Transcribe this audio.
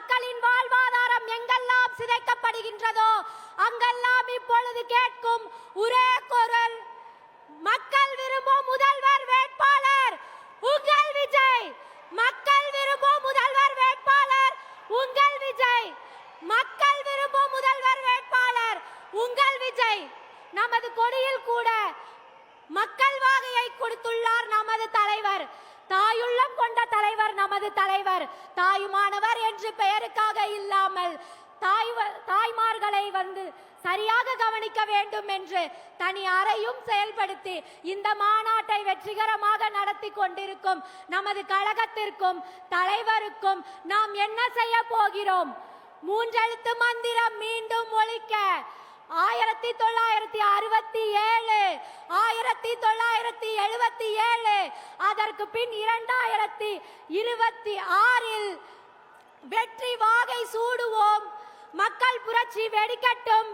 மக்களின் வாழ்வாதாரம் எங்கெல்லாம் சிதைக்கப்படுகின்றதோ அங்கெல்லாம் இப்பொழுது கேட்கும் ஒரே குரல், மக்கள் விரும்பும் முதல்வர் வேட்பாளர் உங்கள் விஜய். மக்கள் விரும்பும் முதல்வர் வேட்பாளர் உங்கள் விஜய். மக்கள் விரும்பும் முதல்வர் வேட்பாளர் உங்கள் விஜய். நமது கொடியில் கூட மக்கள் வாகையை கொடுத்துள்ளார் நமது தலைவர். தாயுள்ளம் கொண்ட தலைவர் நமது தலைவர். தாயுமானவர் என்று பெயருக்காக இல்லாமல் தாய்மார்களை சரியாக கவனிக்க வேண்டும் என்று தனி அறையும் செயல்படுத்தி இந்த மாநாட்டை வெற்றிகரமாக நடத்தி கொண்டிருக்கும் நமது கழகத்திற்கும் தலைவருக்கும் நாம் என்ன செய்ய போகிறோம்? மூன்றெழுத்து மந்திரம் மீண்டும் ஒலிக்க 1967, 1977, அதற்கு பின் 2026 வெற்றி வாகை சூடுவோம். மக்கள் புரட்சி வெடிக்கட்டும்.